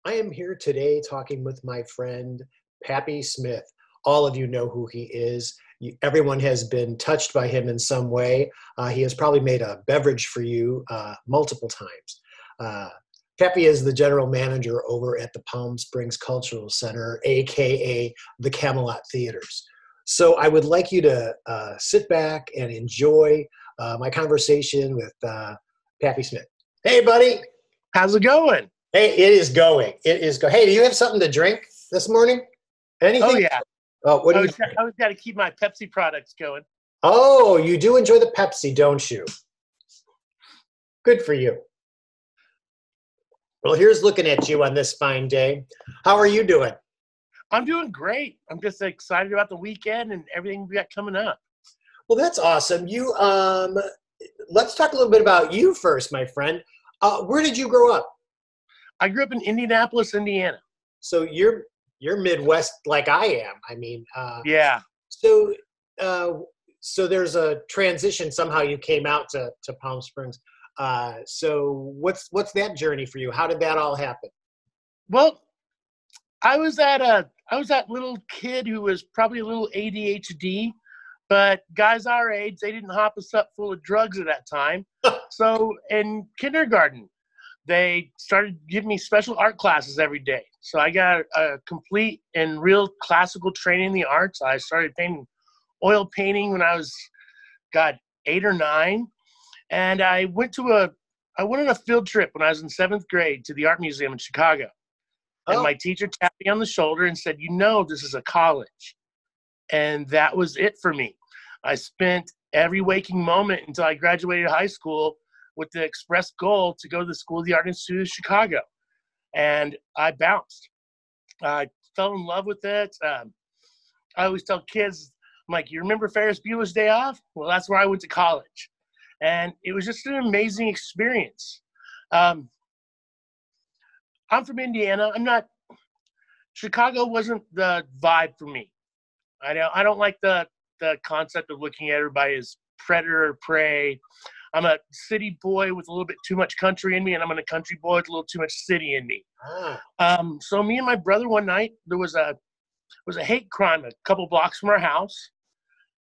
I am here today talking with my friend Pappy Smith. All of you know who he is. Everyone has been touched by him in some way. He has probably made a beverage for you multiple times. Pappy is the general manager over at the Palm Springs Cultural Center, aka the Camelot Theaters. So I would like you to sit back and enjoy my conversation with Pappy Smith. Hey, buddy. How's it going? Hey, it is going. It is go. Hey, do you have something to drink this morning? Anything? Oh yeah. Oh, what do you? I always got to keep my Pepsi products going. Oh, you do enjoy the Pepsi, don't you? Good for you. Well, here's looking at you on this fine day. How are you doing? I'm doing great. I'm just excited about the weekend and everything we got coming up. Well, that's awesome. You let's talk a little bit about you first, my friend. Where did you grow up? I grew up in Indianapolis, Indiana. So you're Midwest like I am. I mean, Yeah. So so there's a transition. Somehow you came out to Palm Springs. So what's that journey for you? How did that all happen? Well, I was that little kid who was probably a little ADHD, but guys our age, they didn't hop us up full of drugs at that time. So in kindergarten, they started giving me special art classes every day. So I got a complete and real classical training in the arts. I started painting oil painting when I was, 8 or 9. And I went on a field trip when I was in 7th grade to the Art Museum in Chicago. And my teacher tapped me on the shoulder and said, this is a college. And that was it for me. I spent every waking moment until I graduated high school with the express goal to go to the School of the Art Institute of Chicago. And I bounced. I fell in love with it. I always tell kids, I'm like, you remember Ferris Bueller's Day Off? Well, that's where I went to college. And it was just an amazing experience. I'm from Indiana. Chicago wasn't the vibe for me. I don't like the concept of looking at everybody as predator or prey. I'm a city boy with a little bit too much country in me, and I'm a country boy with a little too much city in me. So me and my brother one night, there was a hate crime a couple blocks from our house.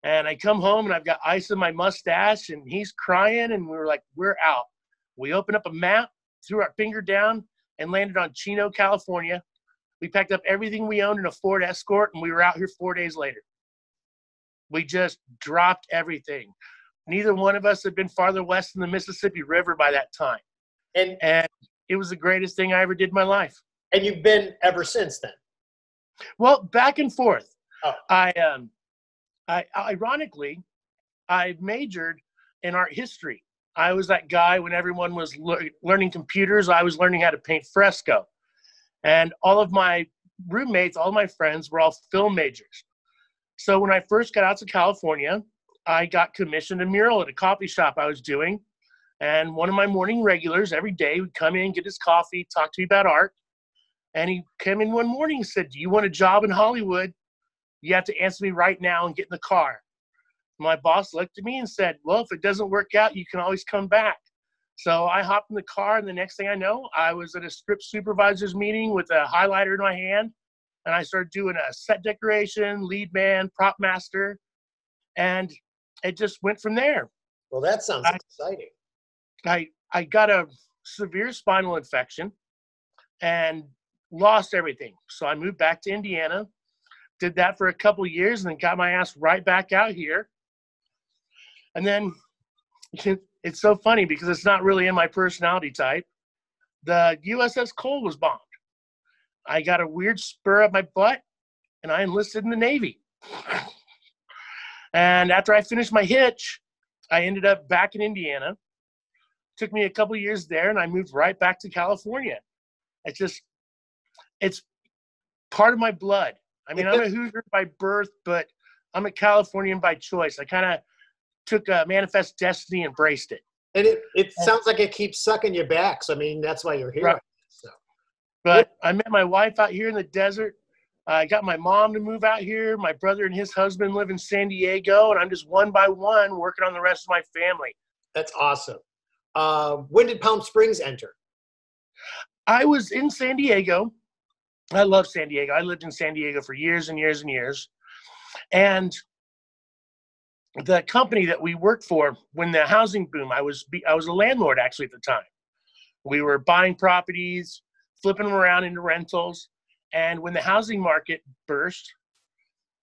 And I come home and I've got ice in my mustache and he's crying and we were like, we're out. We opened up a map, threw our finger down and landed on Chino, California. We packed up everything we owned in a Ford Escort and we were out here 4 days later. We just dropped everything. Neither one of us had been farther west than the Mississippi River by that time. And it was the greatest thing I ever did in my life. And you've been ever since then? Well, back and forth. Oh. Ironically, I majored in art history. I was that guy when everyone was learning computers, I was learning how to paint fresco. And all of my roommates, all my friends were all film majors. So when I first got out to California, I got commissioned a mural at a coffee shop I was doing. And one of my morning regulars every day would come in, get his coffee, talk to me about art. And he came in one morning and said, do you want a job in Hollywood? You have to answer me right now and get in the car. My boss looked at me and said, well, if it doesn't work out, you can always come back. So I hopped in the car, and the next thing I know, I was at a script supervisor's meeting with a highlighter in my hand, and I started doing a set decoration, lead man, prop master, and it just went from there. Well, that sounds exciting. I got a severe spinal infection and lost everything. So I moved back to Indiana, did that for a couple of years, and then got my ass right back out here. And then it's so funny because it's not really in my personality type. The USS Cole was bombed. I got a weird spur up my butt, and I enlisted in the Navy. And after I finished my hitch, I ended up back in Indiana. Took me a couple of years there, and I moved right back to California. It's part of my blood. I mean, I'm a Hoosier by birth, but I'm a Californian by choice. I kind of took a manifest destiny and embraced it. And it sounds like it keeps sucking you back. So, I mean, that's why you're here. Right. So. But I met my wife out here in the desert. I got my mom to move out here. My brother and his husband live in San Diego, and I'm just one by one working on the rest of my family. That's awesome. When did Palm Springs enter? I was in San Diego. I love San Diego. I lived in San Diego for years and years and years. And the company that we worked for, when the housing boom, I was a landlord actually at the time. We were buying properties, flipping them around into rentals. And when the housing market burst,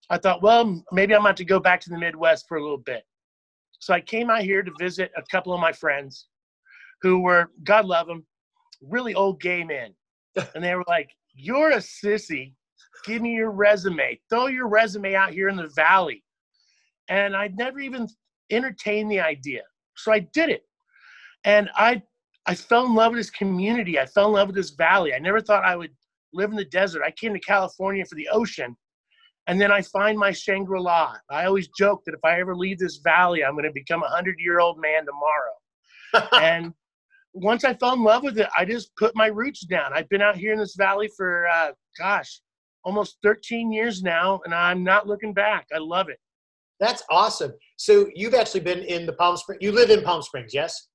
I thought, well, maybe I'm about to go back to the Midwest for a little bit. So I came out here to visit a couple of my friends who were, God love them, really old gay men. And they were like, you're a sissy. Give me your resume. Throw your resume out here in the valley. And I'd never even entertained the idea. So I did it. And I fell in love with this community. I fell in love with this valley. I never thought I would live in the desert. I came to California for the ocean. And then I find my Shangri-La. I always joke that if I ever leave this valley, I'm going to become a 100-year-old man tomorrow. And once I fell in love with it, I just put my roots down. I've been out here in this valley for, almost 13 years now, and I'm not looking back. I love it. That's awesome. So you've actually been in the Palm Springs. You live in Palm Springs, yes?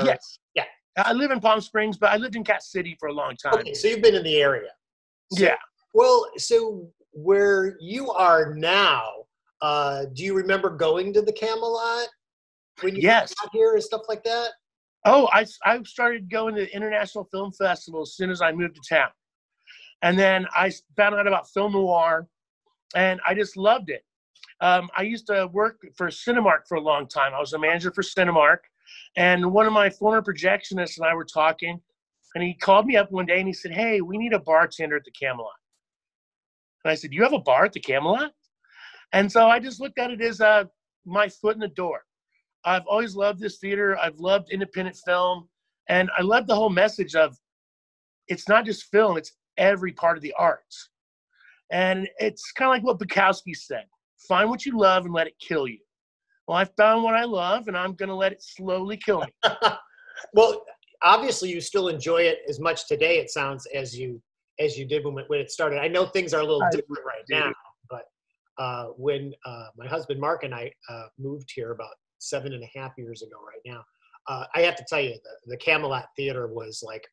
Yes. Yeah. I live in Palm Springs, but I lived in Cat City for a long time. Okay, so you've been in the area. So, yeah. Well, so where you are now, do you remember going to the Camelot when you got here and stuff like that? Oh, I started going to the International Film Festival as soon as I moved to town. And then I found out about film noir, and I just loved it. I used to work for Cinemark for a long time. I was a manager for Cinemark, and one of my former projectionists and I were talking, and he called me up one day and he said, hey, we need a bartender at the Camelot. And I said, you have a bar at the Camelot? And so I just looked at it as my foot in the door. I've always loved this theater. I've loved independent film, and I love the whole message of it's not just film, it's every part of the arts. And it's kind of like what Bukowski said, find what you love and let it kill you. Well, I found what I love, and I'm going to let it slowly kill me. Well, obviously you still enjoy it as much today, it sounds, as you did when it started. I know things are a little different right now, but when my husband Mark and I moved here about 7.5 years ago right now, I have to tell you, the Camelot Theater was like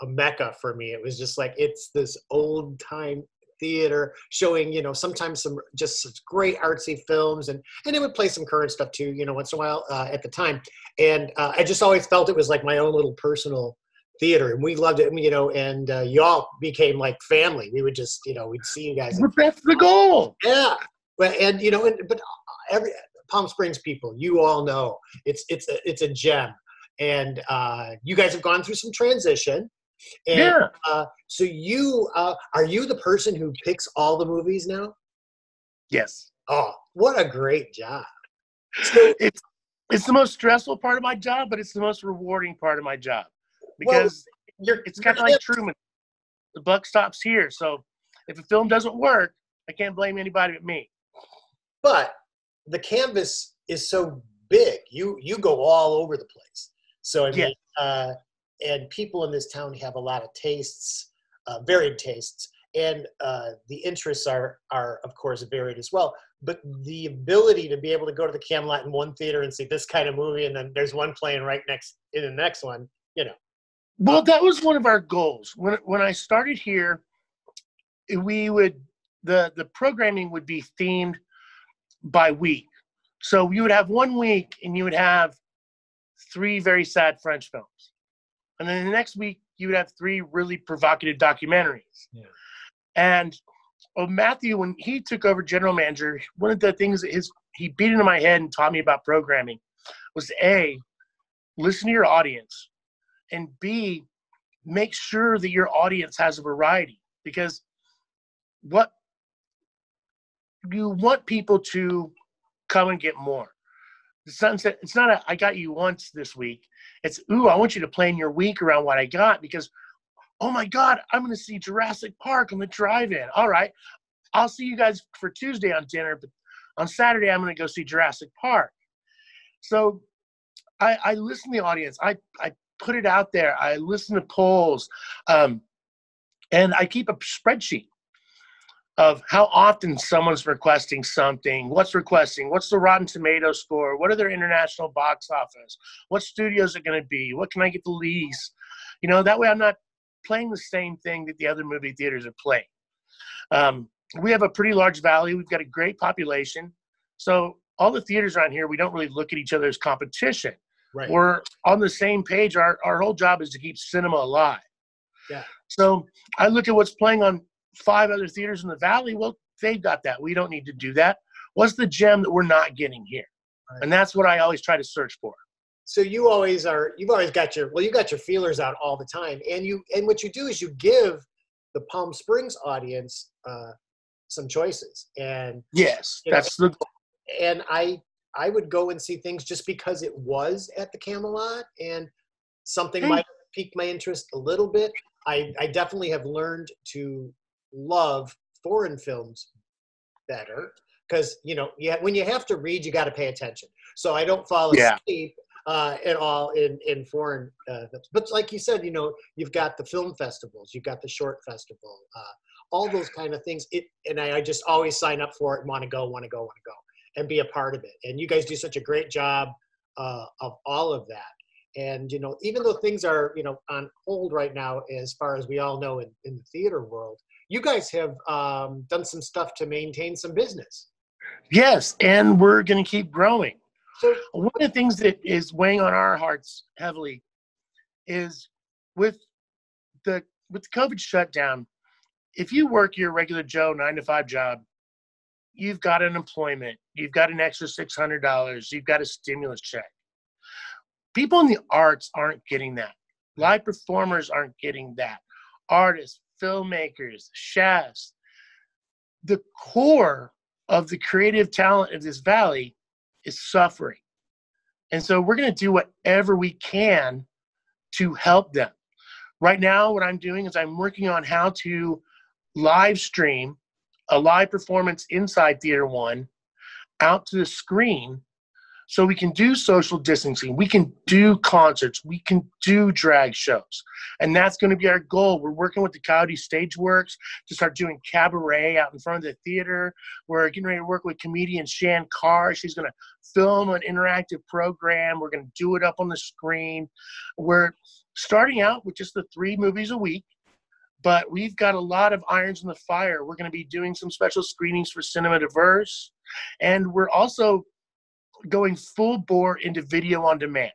a mecca for me. It was just like, it's this old time theater showing, sometimes some just such great artsy films, and it would play some current stuff too, once in a while at the time. And I just always felt it was like my own little personal theater, and we loved it, and y'all became like family. We would just, we'd see you guys. That's the goal. Yeah. But every Palm Springs people, you all know it's a gem, and you guys have gone through some transition. And, so you are you the person who picks all the movies now? Yes. Oh, what a great job! So, it's the most stressful part of my job, but it's the most rewarding part of my job, because it's kind of like Truman. The buck stops here. So if a film doesn't work, I can't blame anybody but me. But the canvas is so big. You go all over the place. So I mean, and people in this town have a lot of tastes, varied tastes, and the interests are of course varied as well. But the ability to be able to go to the Camelot in one theater and see this kind of movie, and then there's one playing right next in the next one, Well, that was one of our goals when I started here. The programming would be themed by week. So you would have 1 week and you would have 3 very sad French films. And then the next week you would have 3 really provocative documentaries. Yeah. And Matthew, when he took over general manager, one of the things that he beat into my head and taught me about programming was A, listen to your audience, and B, make sure that your audience has a variety, because what you want people to come and get more. It's not a I got you once this week. It's, ooh, I want you to plan your week around what I got, because, oh my God, I'm going to see Jurassic Park on the drive-in. All right, I'll see you guys for Tuesday on dinner, but on Saturday I'm going to go see Jurassic Park. So I listen to the audience. I put it out there. I listen to polls, and I keep a spreadsheet of how often someone's requesting something, what's the Rotten Tomato score, what are their international box office, what studios are going to be, what can I get the lease? That way I'm not playing the same thing that the other movie theaters are playing. We have a pretty large valley. We've got a great population. So all the theaters around here, we don't really look at each other as competition. Right. We're on the same page. Our whole job is to keep cinema alive. Yeah. So I look at what's playing on 5 other theaters in the valley. Well, they've got that. We don't need to do that. What's the gem that we're not getting here? Right. And that's what I always try to search for. So you've always got your feelers out all the time. And what you do is you give the Palm Springs audience some choices. And yes, that's the goal. And I would go and see things just because it was at the Camelot and something might pique my interest a little bit. I definitely have learned to love foreign films better because, when you have to read, you got to pay attention. So I don't fall asleep at all in foreign films. But like you said, you've got the film festivals, you've got the short festival, all those kind of things. And I just always sign up for it and want to go, and be a part of it. And you guys do such a great job of all of that. And, even though things are, on hold right now, as far as we all know in the theater world, you guys have done some stuff to maintain some business. Yes, and we're going to keep growing. So one of the things that is weighing on our hearts heavily is with the COVID shutdown, if you work your regular Joe 9-to-5 job, you've got an employment, you've got an extra $600, you've got a stimulus check. People in the arts aren't getting that. Live performers aren't getting that. Artists, filmmakers, chefs. The core of the creative talent of this valley is suffering. And so we're going to do whatever we can to help them. Right now, what I'm doing is I'm working on how to live stream a live performance inside Theater 1 out to the screen so we can do social distancing. We can do concerts. We can do drag shows. And that's going to be our goal. We're working with the Coyote Stageworks to start doing cabaret out in front of the theater. We're getting ready to work with comedian Shan Carr. She's going to film an interactive program. We're going to do it up on the screen. We're starting out with just the 3 movies a week. But we've got a lot of irons in the fire. We're going to be doing some special screenings for Cinema Diverse. And we're also going full bore into video on demand.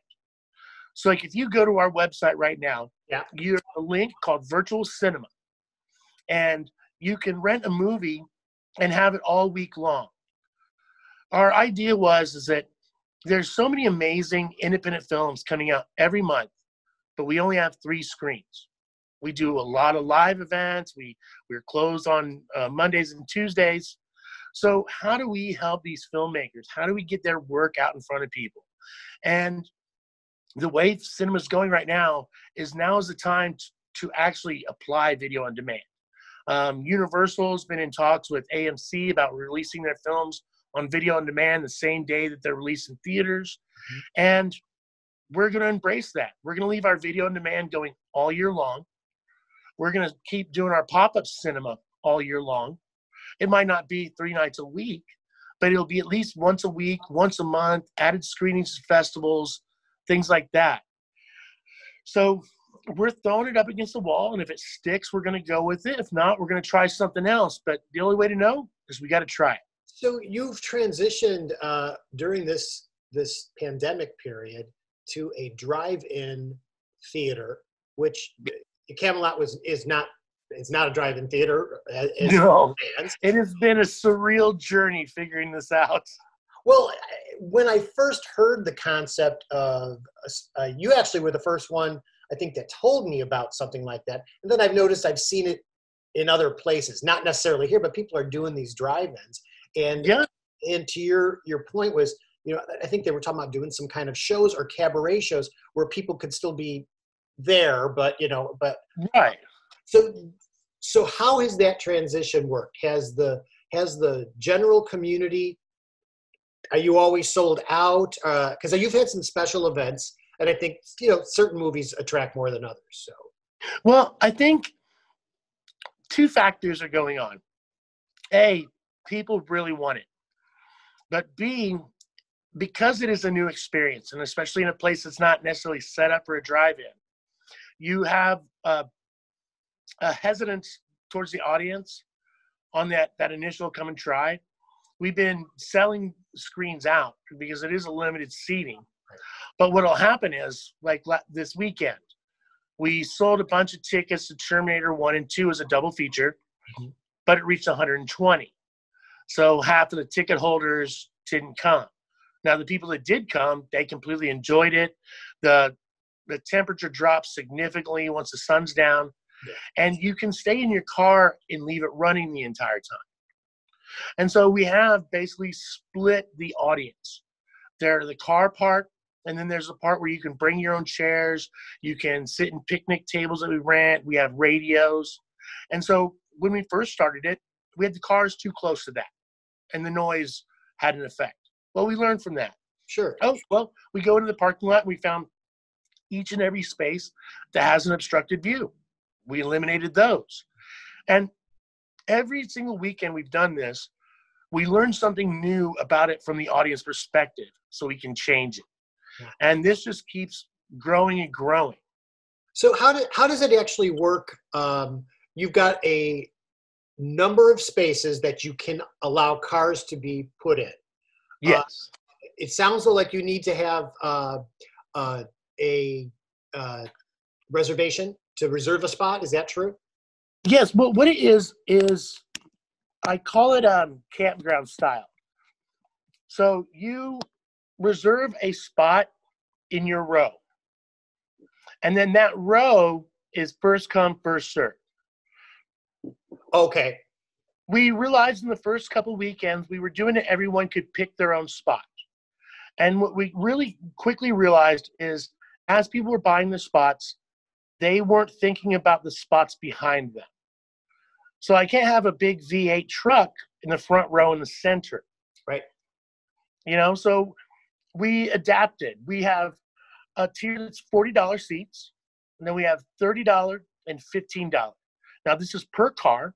So like if you go to our website right now, you have a link called Virtual Cinema. And you can rent a movie and have it all week long. Our idea is that there's so many amazing independent films coming out every month, but we only have 3 screens. We do a lot of live events. We're closed on Mondays and Tuesdays. So how do we help these filmmakers? How do we get their work out in front of people? And the way cinema's going right now is the time to actually apply video on demand. Universal's been in talks with AMC about releasing their films on video on demand the same day that they're released in theaters. Mm-hmm. And we're going to embrace that. We're going to leave our video on demand going all year long. We're going to keep doing our pop-up cinema all year long. It might not be 3 nights a week, but it'll be at least once a week, once a month, added screenings at festivals, things like that. So we're throwing it up against the wall, and if it sticks, we're going to go with it. If not, we're going to try something else. But the only way to know is we got to try it. So you've transitioned during this pandemic period to a drive-in theater, which Camelot is not a drive-in theater. No, it has been a surreal journey figuring this out. Well, when I first heard the concept of, you actually were the first one, I think, that told me about something like that. And then I've seen it in other places, not necessarily here, but people are doing these drive-ins. And to your point was, I think they were talking about doing some kind of shows or cabaret shows where people could still be there, but right. So how has that transition worked? Has the general community, are you always sold out? Because you've had some special events, and I think certain movies attract more than others. So, well, I think 2 factors are going on. A, people really want it, but B, because it is a new experience, and especially in a place that's not necessarily set up for a drive-in, you have hesitance towards the audience on that initial come and try. We've been selling screens out because it is a limited seating. But what will happen is, like this weekend, we sold a bunch of tickets to Terminator 1 and 2 as a double feature, but it reached 120. So half of the ticket holders didn't come. Now, the people that did come, they completely enjoyed it. The temperature drops significantly once the sun's down, and you can stay in your car and leave it running the entire time. And so we have basically split the audience. There's the car part, and then there's a part where you can bring your own chairs. You can sit in picnic tables that we rent. We have radios. And so when we first started it, we had the cars too close to that, and the noise had an effect. Well, we learned from that. Sure. Oh, well, we go into the parking lot, and we found each and every space that has an obstructed view. We eliminated those. And every single weekend we've done this, we learn something new about it from the audience perspective so we can change it. And this just keeps growing and growing. So how does it actually work? You've got a number of spaces that you can allow cars to be put in. Yes. It sounds like you need to have a reservation to reserve a spot. Is that true? Yes. Well, what it is I call it campground style. So you reserve a spot in your row, and then that row is first come, first served. Okay. We realized in the first couple weekends we were doing it, everyone could pick their own spot. And what we really quickly realized is as people were buying the spots, they weren't thinking about the spots behind them. So I can't have a big V8 truck in the front row in the center. Right. So we adapted. We have a tier that's $40 seats, and then we have $30 and $15. Now, this is per car,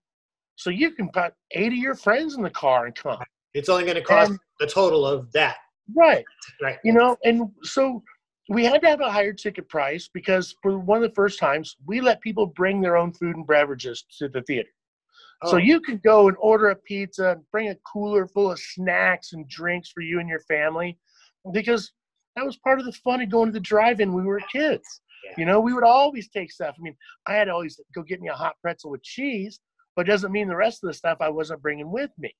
so you can put 8 of your friends in the car and come. It's only going to cost the total of that. Right. Right. And so we had to have a higher ticket price because for one of the first times, we let people bring their own food and beverages to the theater. Oh. So you could go and order a pizza and bring a cooler full of snacks and drinks for you and your family, because that was part of the fun of going to the drive-in when we were kids. Yeah. We would always take stuff. I mean, I had to always go get me a hot pretzel with cheese, but it doesn't mean the rest of the stuff I wasn't bringing with me.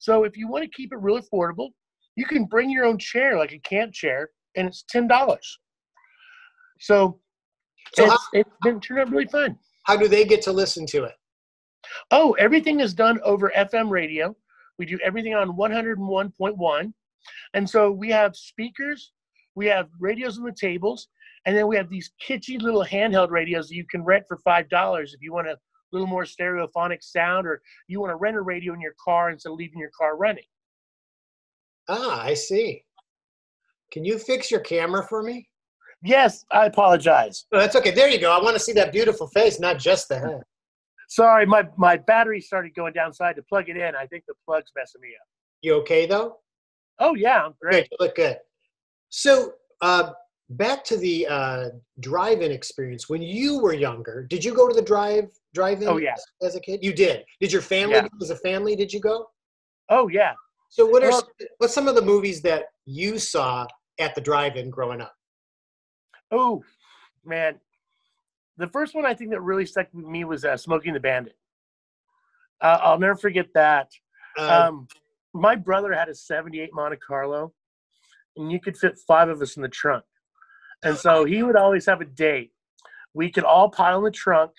So if you want to keep it real affordable, you can bring your own chair, like a camp chair, and it's $10. So it's been turned out really fun. How do they get to listen to it? Oh, everything is done over FM radio. We do everything on 101.1. And so we have speakers, we have radios on the tables, and then we have these kitschy little handheld radios that you can rent for $5 if you want a little more stereophonic sound, or you want to rent a radio in your car instead of leaving your car running. Ah, I see. Can you fix your camera for me? Yes, I apologize. No, that's okay. There you go. I want to see that beautiful face, not just the head. Sorry, my battery started going down, so I had to plug it in. I think the plug's messing me up. You okay, though? Oh, yeah, I'm great. Good, you look good. So back to the drive-in experience. When you were younger, did you go to the drive-in as a kid? You did. Did your family, as a family, did you go? Oh, yeah. So what's some of the movies that you saw at the drive-in growing up? Oh, man. The first one I think that really stuck with me was Smokey and the Bandit. I'll never forget that. My brother had a 78 Monte Carlo, and you could fit 5 of us in the trunk. And so he would always have a date. We could all pile in the trunk.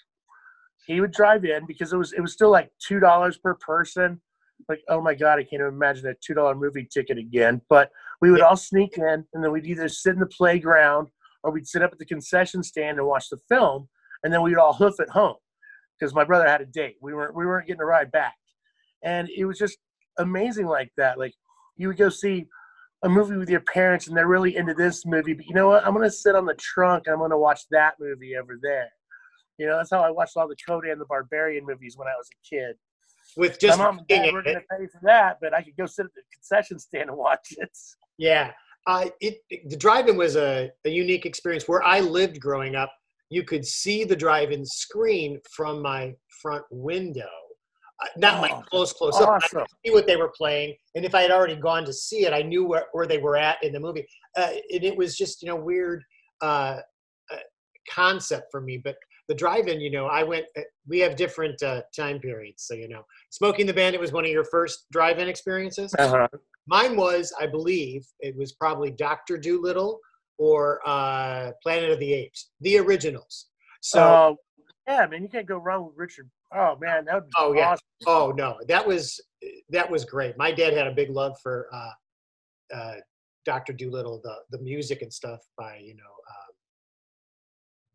He would drive in because it was still like $2 per person. Like, oh my God, I can't even imagine a $2 movie ticket again. But we would all sneak in, and then we'd either sit in the playground or we'd sit up at the concession stand and watch the film, and then we'd all hoof it home because my brother had a date. We weren't getting a ride back. And it was just amazing like that. Like, you would go see a movie with your parents and they're really into this movie, but you know what? I'm going to sit on the trunk and I'm going to watch that movie over there. That's how I watched all the Conan the Barbarian movies when I was a kid. With just my mom and dad weren't going to pay for that, but I could go sit at the concession stand and watch it. Yeah. The drive-in was a unique experience. Where I lived growing up, you could see the drive-in screen from my front window. Not like close up. I Awesome. could see what they were playing, and if I had already gone to see it, I knew where they were at in the movie. And it was just weird concept for me. But the drive-in, I went. We have different time periods, so Smoking the Bandit was one of your first drive-in experiences. Uh-huh. Mine was, I believe, it was probably Dr. Dolittle or Planet of the Apes, the originals. So. Yeah, man, you can't go wrong with Richard. Oh man, that would be Oh yeah. awesome. Oh no, that was great. My dad had a big love for Dr. Dolittle, the music and stuff by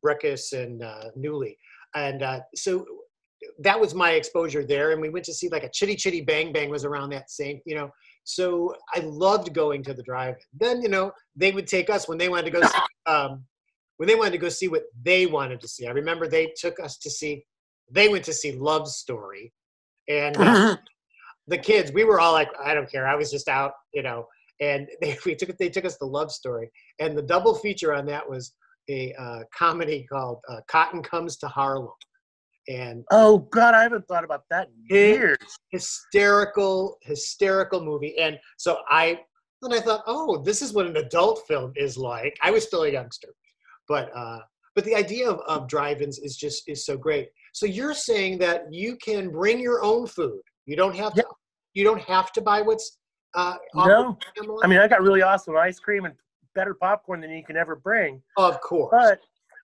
Breckus and Newley, and so that was my exposure there. And we went to see like a Chitty Chitty Bang Bang was around that same. So I loved going to the drive-in. Then they would take us when they wanted to go see, when they wanted to go see what they wanted to see. I remember they took us to see. They went to see Love Story, and the kids, we were all like, I don't care. I was just out, and they took us to Love Story, and the double feature on that was a comedy called Cotton Comes to Harlem. And oh God, I haven't thought about that in years. Hysterical movie. And so I thought, oh, this is what an adult film is like. I was still a youngster, but the idea of drive-ins is so great. So you're saying that you can bring your own food. You don't have to. You don't have to buy what's. No, I mean, I got really awesome ice cream and better popcorn than you can ever bring. Of course. But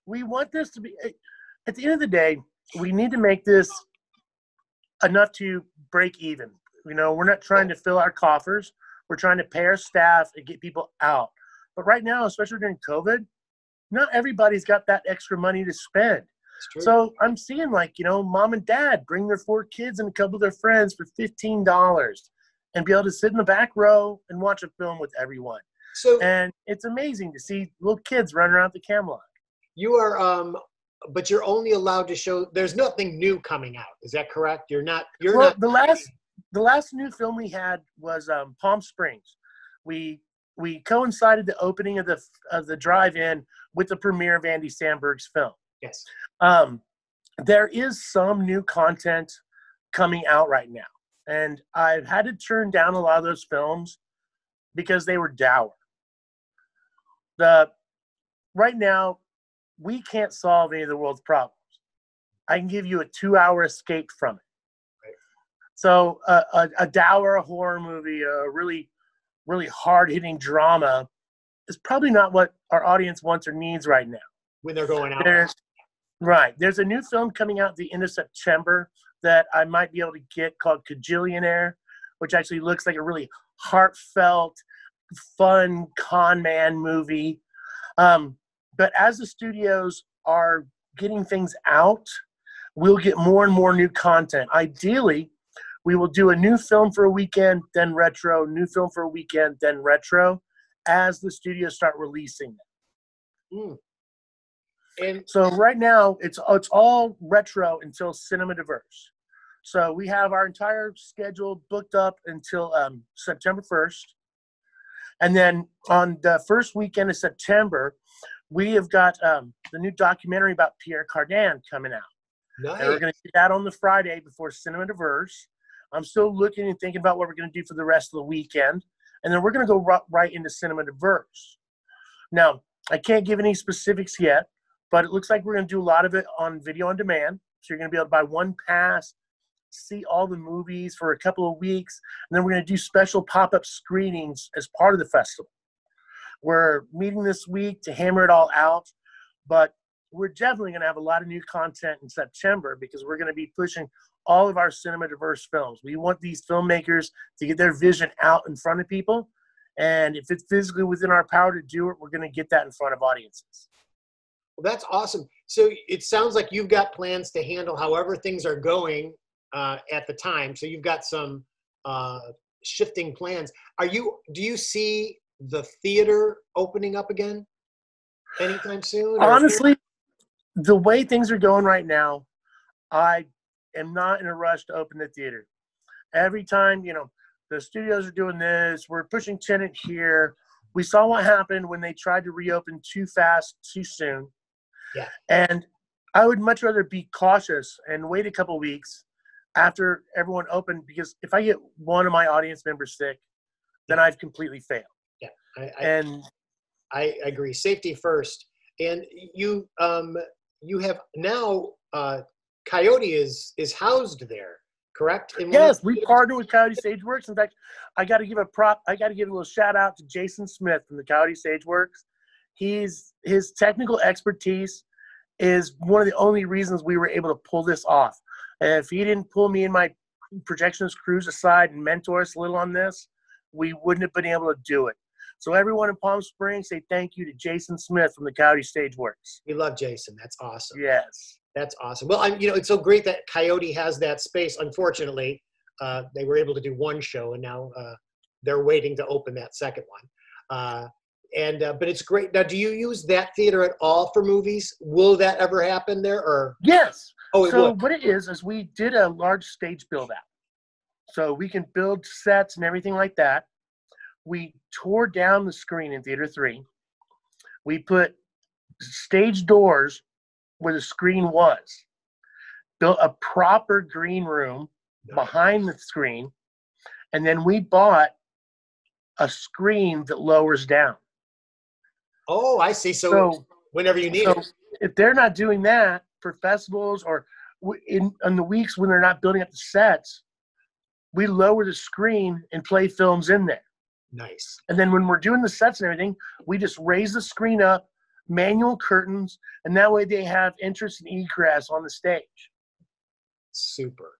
we want this to be. At the end of the day, we need to make this enough to break even. We're not trying to fill our coffers. We're trying to pay our staff and get people out. But right now, especially during COVID, not everybody's got that extra money to spend. So I'm seeing mom and dad bring their 4 kids and a couple of their friends for $15 and be able to sit in the back row and watch a film with everyone. And it's amazing to see little kids running around the Camelot. You are, but you're only allowed to show. There's nothing new coming out. Is that correct? You're not. The last new film we had was Palm Springs. We coincided the opening of the drive-in with the premiere of Andy Samberg's film. Yes. There is some new content coming out right now, and I've had to turn down a lot of those films because they were dour. Right now, we can't solve any of the world's problems. I can give you a 2-hour escape from it. Right. So a dour horror movie, a really, really hard-hitting drama is probably not what our audience wants or needs right now. When they're going out. There's a new film coming out at the end of September that I might be able to get called Kajillionaire, which actually looks like a really heartfelt, fun con man movie. But as the studios are getting things out, we'll get more and more new content. Ideally, we will do a new film for a weekend, then retro, new film for a weekend, then retro, as the studios start releasing them. And so right now, it's all retro until Cinema Diverse. So we have our entire schedule booked up until September 1st. And then on the first weekend of September, we have got the new documentary about Pierre Cardin coming out. Nice. And we're going to do that on the Friday before Cinema Diverse. I'm still looking and thinking about what we're going to do for the rest of the weekend. And then we're going to go right into Cinema Diverse. Now, I can't give any specifics yet, but it looks like we're going to do a lot of it on video on demand. So you're going to be able to buy one pass, see all the movies for a couple of weeks, and then we're going to do special pop-up screenings as part of the festival. We're meeting this week to hammer it all out, but we're definitely going to have a lot of new content in September because we're going to be pushing all of our Cinema Diverse films. We want these filmmakers to get their vision out in front of people, and if it's physically within our power to do it, we're going to get that in front of audiences. Well, that's awesome. So it sounds like you've got plans to handle however things are going at the time. So you've got some shifting plans. Do you see the theater opening up again anytime soon? Honestly, the way things are going right now, I am not in a rush to open the theater. Every time, the studios are doing this, we're pushing tenant here. We saw what happened when they tried to reopen too fast, too soon. Yeah. And I would much rather be cautious and wait a couple weeks after everyone opened, because if I get one of my audience members sick, then I've completely failed. Yeah. I agree. Safety first. And you have now Coyote is housed there, correct? Yes, we partner with Coyote Stageworks. In fact, I got to give a little shout out to Jason Smith from the Coyote Stageworks. His technical expertise is one of the only reasons we were able to pull this off. If he didn't pull me and my projectionist crews aside and mentor us a little on this, we wouldn't have been able to do it. So everyone in Palm Springs, say thank you to Jason Smith from the Coyote Stageworks. We love Jason. That's awesome. Yes. That's awesome. Well, it's so great that Coyote has that space. Unfortunately, they were able to do one show, and now they're waiting to open that second one. But it's great. Now, do you use that theater at all for movies? Will that ever happen there? Or yes. Oh, so what it is we did a large stage build out, so we can build sets and everything like that. We tore down the screen in Theater 3. We put stage doors where the screen was, built a proper green room behind the screen, and then we bought a screen that lowers down. Oh, I see. So whenever you need it. If they're not doing that for festivals or in the weeks when they're not building up the sets, we lower the screen and play films in there. Nice. And then when we're doing the sets and everything, we just raise the screen up, manual curtains, and that way they have entrance and egress on the stage. Super.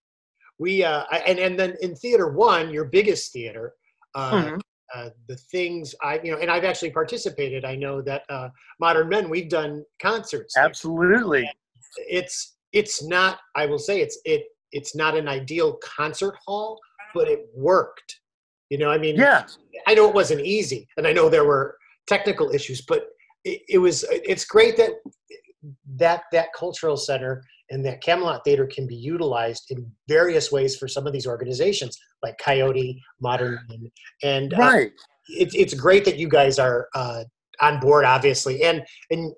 We and then in Theater 1, your biggest theater, the things and I've actually participated. I know that Modern Men, we've done concerts. Absolutely. It's not. I will say it's not an ideal concert hall, but it worked. Yeah. I know it wasn't easy, and I know there were technical issues, but it's great that cultural center and that Camelot Theater can be utilized in various ways for some of these organizations like Coyote, Modern Men, and right. It's great that you guys are on board, obviously, and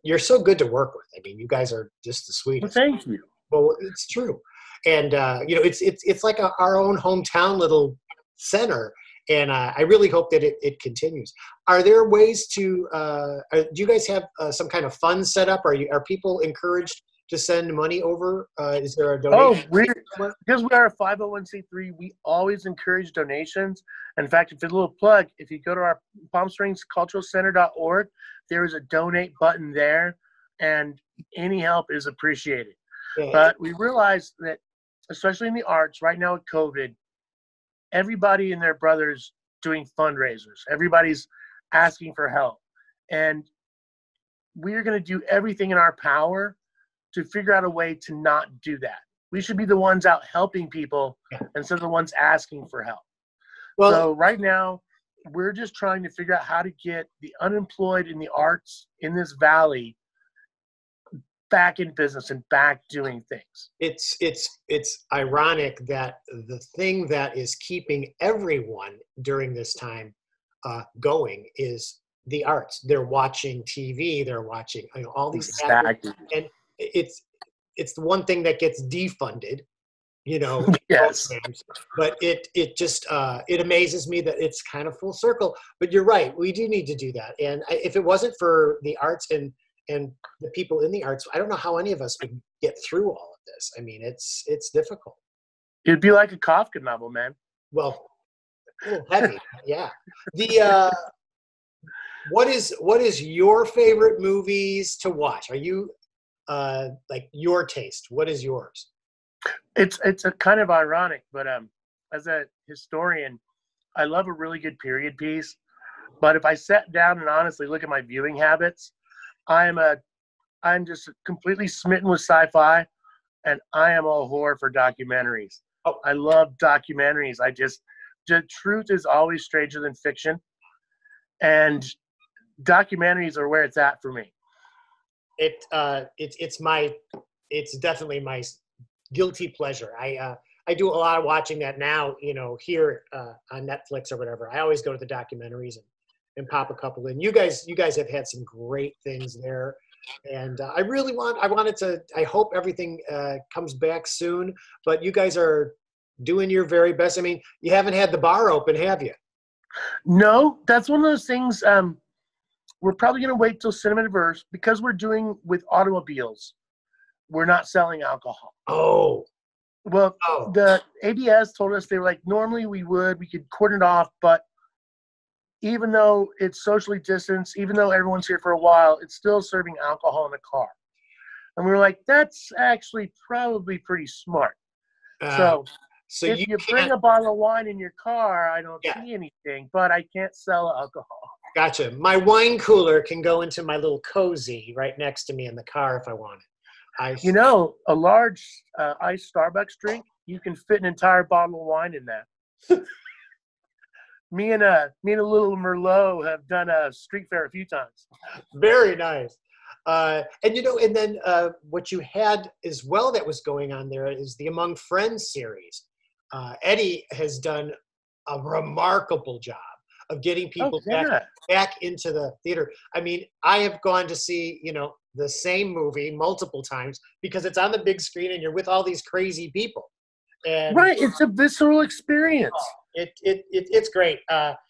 you're so good to work with. I mean, you guys are just the sweetest. Well, thank you. Well, it's true, and it's like our own hometown little center. And I really hope that it continues. Are there ways to? Do you guys have some kind of fund set up? Are people encouraged to send money over? Is there a donation? Because we are a 501c3, we always encourage donations. In fact, if it's a little plug, if you go to our Palm Springs Cultural Center.org, there is a donate button there, and any help is appreciated. Yeah. But we realize that, especially in the arts, right now with COVID, everybody and their brothers doing fundraisers. Everybody's asking for help. And we're going to do everything in our power to figure out a way to not do that. We should be the ones out helping people instead of the ones asking for help. Well, so right now, we're just trying to figure out how to get the unemployed in the arts in this valley back in business and back doing things. It's ironic that the thing that is keeping everyone during this time going is the arts. They're watching TV. They're watching all these exactly. And it's the one thing that gets defunded, yes. Programs. But it just it amazes me that it's kind of full circle. But you're right. We do need to do that. And if it wasn't for the arts and the people in the arts, I don't know how any of us would get through all of this. I mean, it's difficult. It'd be like a Kafka novel, man. Well, a little heavy, yeah. The what is your favorite movies to watch? Are you like your taste? What is yours? It's a kind of ironic, but as a historian, I love a really good period piece. But if I sat down and honestly look at my viewing habits, I'm just completely smitten with sci-fi, and I am a whore for documentaries. Oh, I love documentaries. The truth is always stranger than fiction, and documentaries are where it's at for me. It's definitely my guilty pleasure. I do a lot of watching that now, here on Netflix or whatever. I always go to the documentaries and pop a couple in. You guys have had some great things there. And I hope everything comes back soon, but you guys are doing your very best. I mean, you haven't had the bar open, have you? No, that's one of those things. We're probably going to wait till Cinnamon because we're doing with automobiles. We're not selling alcohol. Oh. Well, the ABS told us they were like, normally we could cordon it off, but even though it's socially distanced, even though everyone's here for a while, it's still serving alcohol in the car. And we were like, that's actually probably pretty smart. So if you bring a bottle of wine in your car, I don't see anything, but I can't sell alcohol. Gotcha. My wine cooler can go into my little cozy right next to me in the car if I want it. A large iced Starbucks drink, you can fit an entire bottle of wine in that. Me and a little Merlot have done a street fair a few times. Very nice. And then what you had as well that was going on there is the Among Friends series. Eddie has done a remarkable job of getting people back into the theater. I mean, I have gone to see, the same movie multiple times because it's on the big screen and you're with all these crazy people. And right, it's a visceral experience. It's great.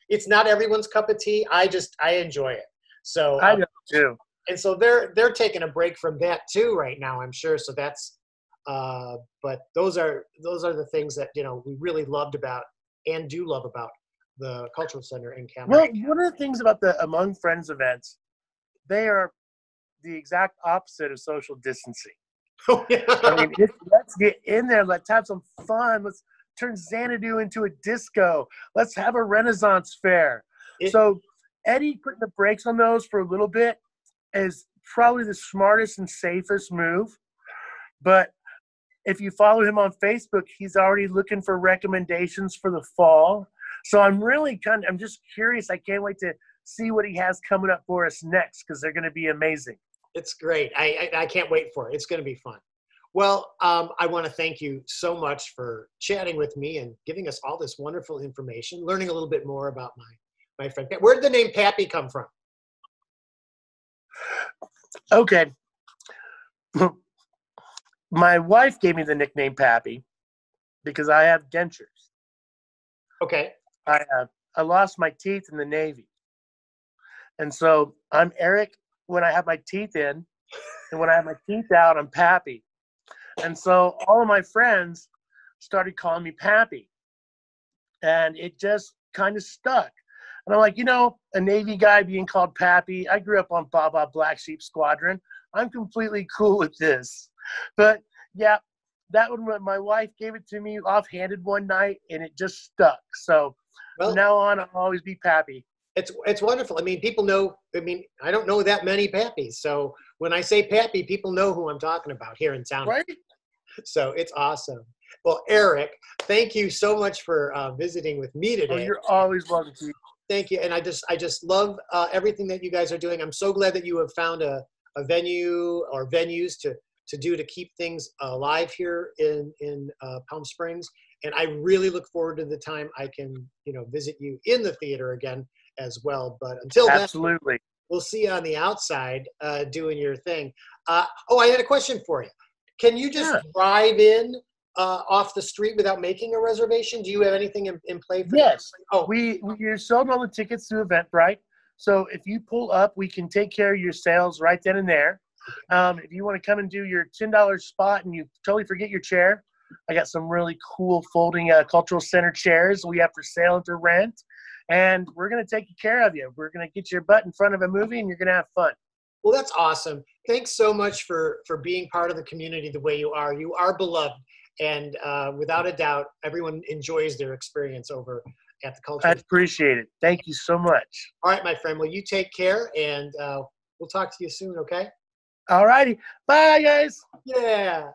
It's not everyone's cup of tea. I enjoy it. So I do too. And so they're taking a break from that too right now, I'm sure. So that's but those are the things that we really loved about and do love about the Cultural Center in Camelot. Well, one of the things about the Among Friends events, they are the exact opposite of social distancing. Oh, yeah. I mean, let's get in there. Let's have some fun. Let's turn Xanadu into a disco. Let's have a Renaissance fair. So Eddie putting the brakes on those for a little bit is probably the smartest and safest move. But if you follow him on Facebook, he's already looking for recommendations for the fall. So I'm just curious. I can't wait to see what he has coming up for us next because they're going to be amazing. It's great. I can't wait for it. It's going to be fun. Well, I want to thank you so much for chatting with me and giving us all this wonderful information, learning a little bit more about my friend. Where did the name Pappy come from? Okay. My wife gave me the nickname Pappy because I have dentures. Okay. I lost my teeth in the Navy. And so I'm Eric when I have my teeth in, and when I have my teeth out, I'm Pappy. And so all of my friends started calling me Pappy. And it just kind of stuck. And I'm like, a Navy guy being called Pappy, I grew up on Baba Black Sheep Squadron. I'm completely cool with this. But yeah, that one, my wife gave it to me offhanded one night, and it just stuck. So from now on, I'll always be Pappy. It's wonderful. I mean, people know. I mean, I don't know that many Pappies, so when I say Pappy, people know who I'm talking about here in town. Right. So it's awesome. Well, Eric, thank you so much for visiting with me today. Oh, you're always welcome to. Thank you, and I just love everything that you guys are doing. I'm so glad that you have found a venue or venues to keep things alive here in Palm Springs. And I really look forward to the time I can visit you in the theater again as well. But until then, absolutely, we'll see you on the outside doing your thing. I had a question for you. Can you just drive in off the street without making a reservation? Do you have anything in play for that? Yes. Oh, we're selling all the tickets through Eventbrite. So if you pull up, we can take care of your sales right then and there. If you want to come and do your $10 spot and you totally forget your chair, I got some really cool folding Cultural Center chairs we have for sale and for rent. And we're going to take care of you. We're going to get your butt in front of a movie and you're going to have fun. Well, that's awesome. Thanks so much for being part of the community the way you are. You are beloved. And without a doubt, everyone enjoys their experience over at the Cultural Center. I appreciate it. Thank you so much. All right, my friend. Well, you take care, and we'll talk to you soon, okay? All righty. Bye, guys. Yeah.